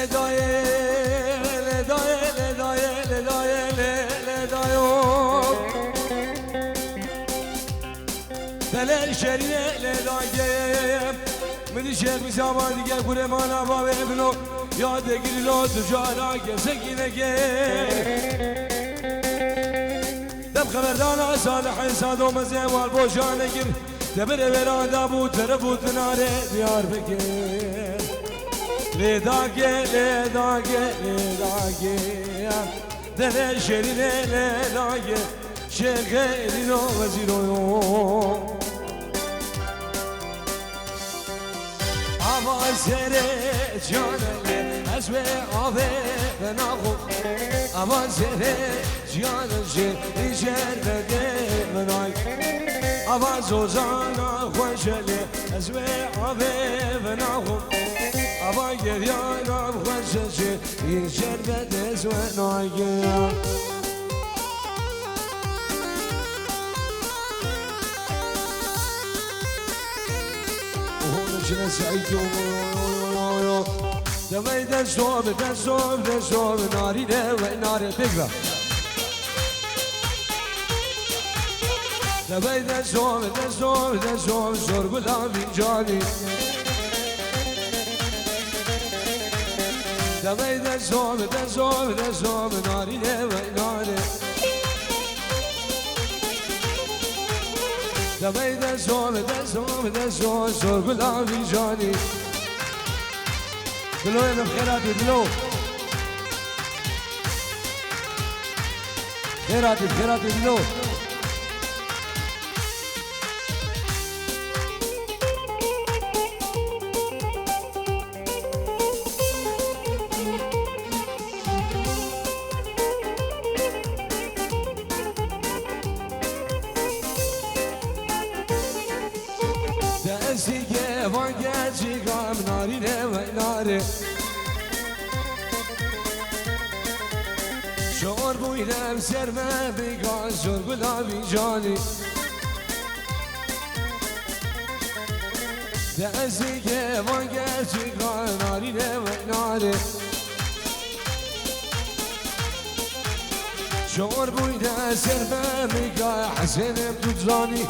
لدای لدای لدای لدای لدای دل شریه لدای من شهر میزمان دیگه کوره مانا بابه ابنو یاد گیری لو تو جانا که سکینه دب خبردانا صالح صادو مزيوال بوشانه گیر دبر برادا بو تربوت ناره دیار بکر لداگه لداگه لداگه دل شرینه لداگه شغیرینو وزیرو آواز سره جانه از به آبه بناخو آواز سره جانه جر بده بنای آواز وزانا خوشله از به آبه بناخو آواز گریانا خوششه جر بده زونای شنا سعيد دميد الصوب ناري ناري تقرا دميد الصوب شرب الافنجاني دميد الصوب ناري ناري دميد الصوب شرب الافنجاني دلو يا بخيراتي دلو خيراتي دلو دستیگه وانگه گام نارینه و ناره شعور بویدم سرمه بگان شور گلابی جانی دستیگه وانگه گام نارینه و ناره شعور بویدم سرمه بگان حسین بدوزانی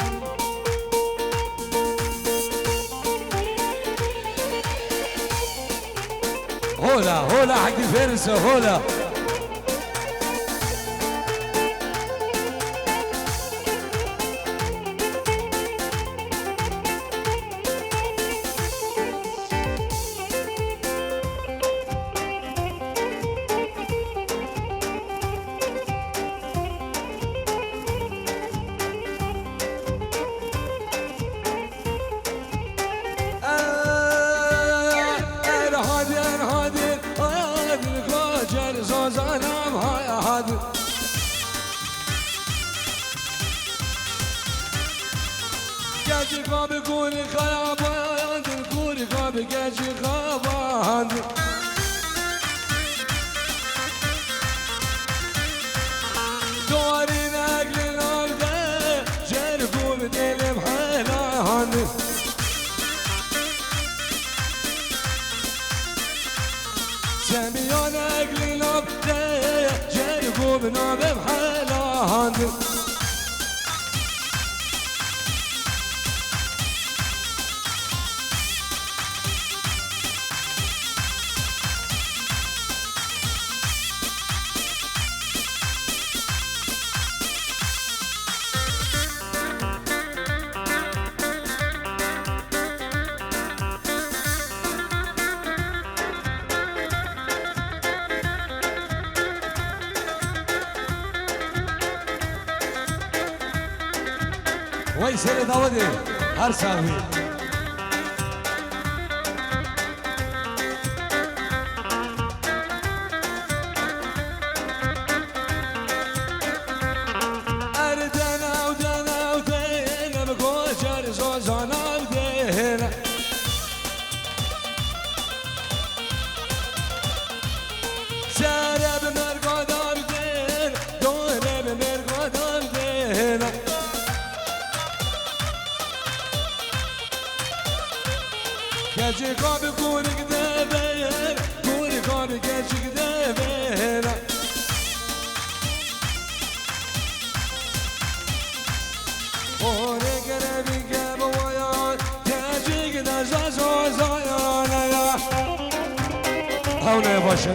هولا حق الفرسة هولا گجی خواب گوری خراباند گوری خواب گجی خواباند دواری نگلی نالده جرگو به دلم حیلاند سمیان نگلی نالده جرگو به نابم حیلاند وای سر داوده هر ساوی اردنا ودنا ودنا بگوشر زوزانا ودنا سر بمرگادار دن دوره بمرگادار دن گجی خواب گوری گده بیر گوری كان كيشك دبينا وري قربي كبويا كيشك دزازو زايانا هونا يا باشا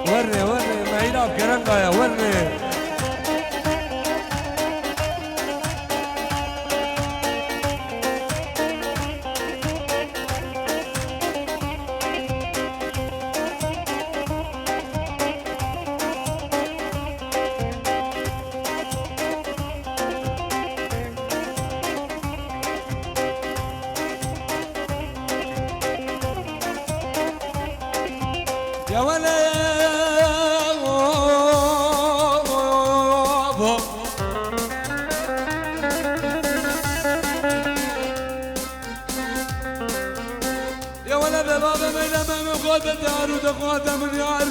ورني ما يلعب كرنقة يا ورني يا ولا يا ولا بابا ما لما مقود الدار ودقوات من يار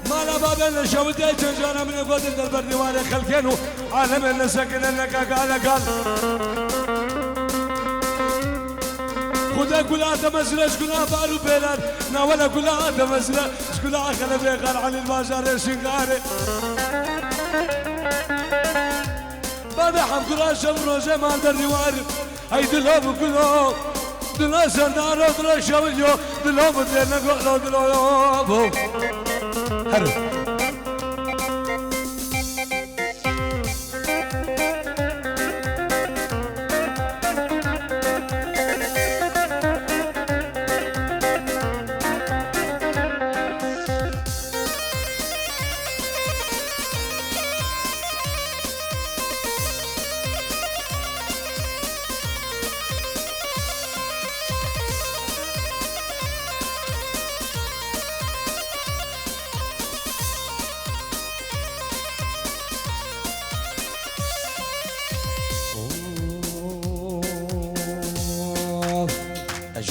ما لا بابا اللي شوتي تنجانا من قود الدار ديوان خلكينو عالم اللي سكن انك قال خدا كلها تمزرة شكلها بارو بيلان ناولا كلها تمزرة شكلها خلفي قال عن البازار شنقاري بابا حم كلها شمرو زمان در نواري هاي دلهم كلهم دلها سردار ودلها شوجو دلهم دلنا قولو دلهم حلو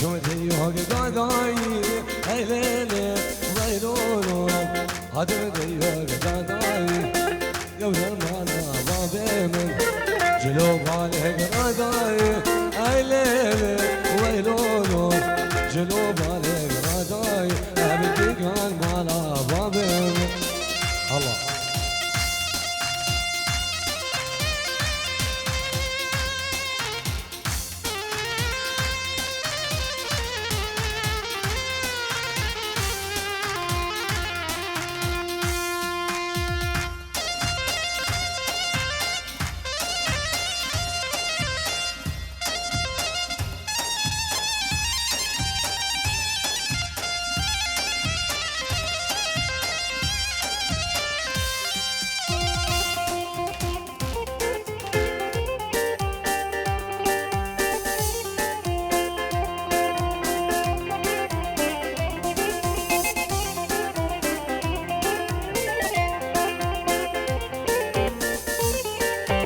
شوتي هوك داي هاي ليلي ويلولو هدي هوك داي يوم انا بابي من جلوب عليك داي هاي ليلي ويلولو جلوب عليك داي ابدي كان مالا بابي الله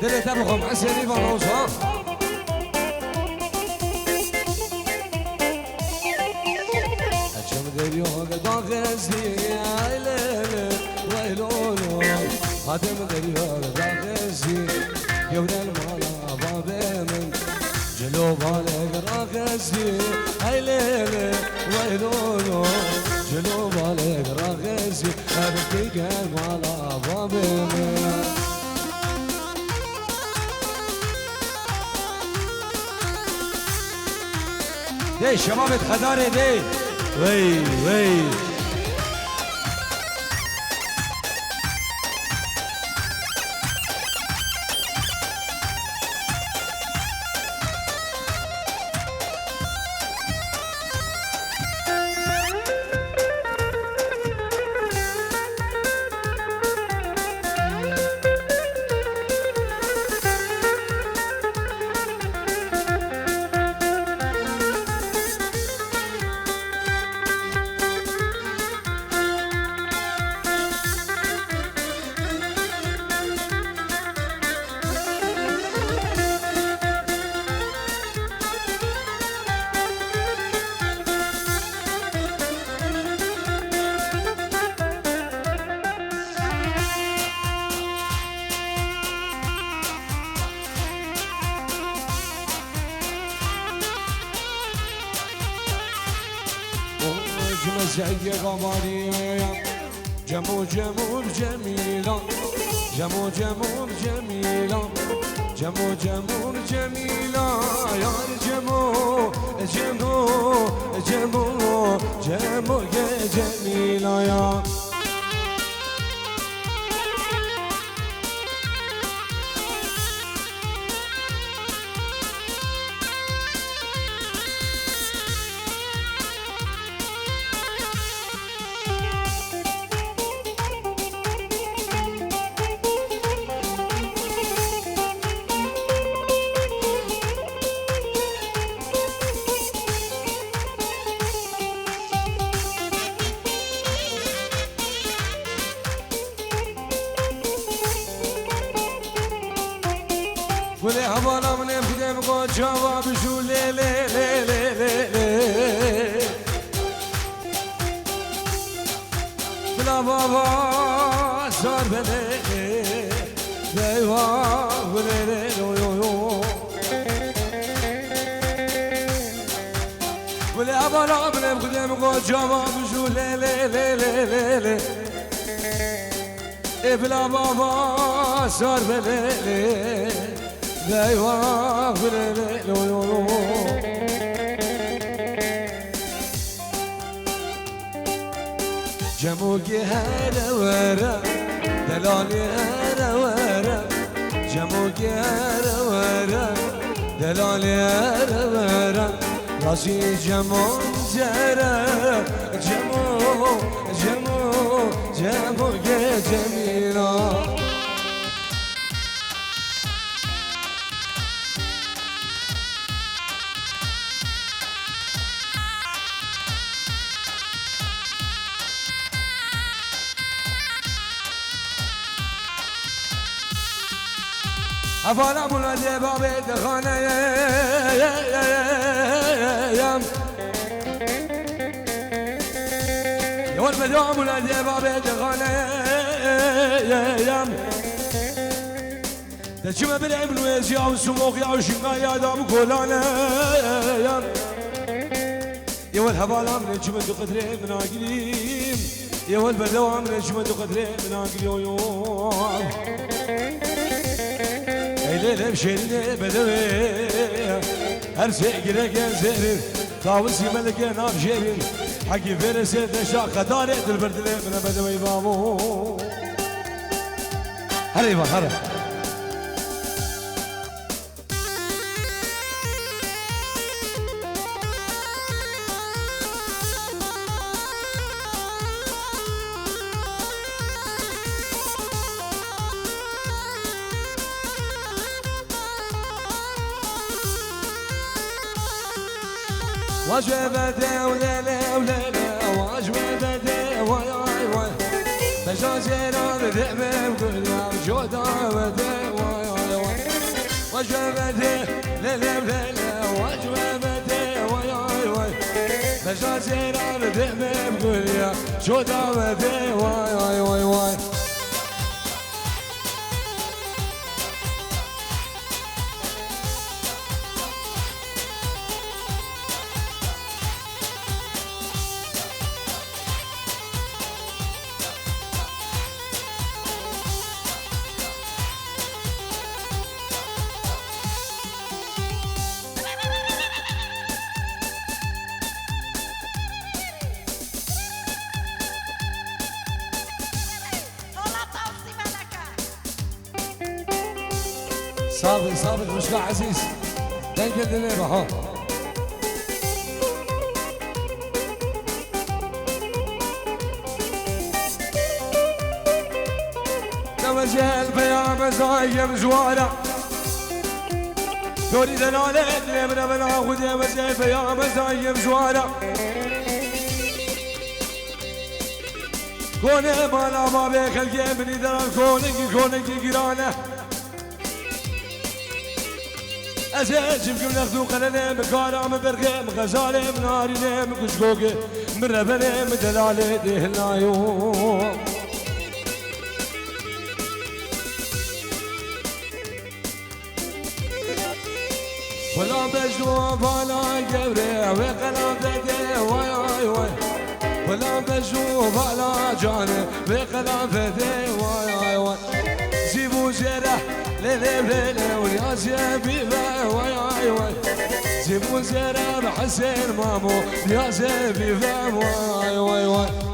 دلي تبغم عسيري فانوس ها أشم دليو قد غزي عيلي ويلولو هاتم دليو قد غزي يوم المالا بابي من جلوب عليك راغزي عيلي ويلولو جلوب عليك راغزي أبكي قلب على بابي من دي شباب الحضاري دي وي زي قمرية جمو جمو جميلة جمو جمو جميلة جمو جمو جميلة يا جمو جمو جمو جمو جميلة يا ولی حوالا من بدم قد جواب شو لی لی لی لی لی لی بلا بابا سار بلی دیوا ولی لی یو یو یو ولی حوالا من بدم قد جواب شو لی لی لی لی لی لی بلا بابا سار بلی لا يوافر لولو جموكي هلا ورا دلالي هلا ورا جموكي هلا ورا دلالي هلا ورا راسي جمو جرا جمو جمو جمو جميلة أفعل مولد بابي دخانة يام يا ولد مولد بابي دخانة يام تجمع بالعمل ويزيا والسموق يا وشنقا يا دام كولانا يام يا ولد هبالا من الجمل قدري من عقليم يا ولد بدوام من الجمل قدري من عقليم Eylem şerine bedevi her şey gireken zerir Tavus yemelike nabjerin Haki verese deşa kadar edir berdile mine bedevi babu Hadi bak hadi وجبته وليلة وليلة وجبته واي واي واي بجازينا بدعمه بكل يوم جوده وده واي واي واي وجبته ليلة وليلة وجبته واي واي واي بجازينا بدعمه بكل يوم جوده وده واي واي واي واي صابر صابر مشكلة عزيز تنقل لليبا ها توجه البيام زايم زوارة دوري دلالة لمن بنا خذ وجه البيام زايم زوارة كونه مالا ما بيك الجيم بني دلال كونك جيرانه أزاج بكم ناخذو قلنا مكارا من برغم غزالة من نارنا من كشكوكة من ربنا من دلالة دهنا يوم ولا بجدو فانا قبري وقلام دقي واي واي واي ولا بشوف على جانب بقلم فدي واي واي زيبو زيره ليلي ليلي ويا زيبي واي واي زيبو زيره بحسين مامو يا زيبي واي واي واي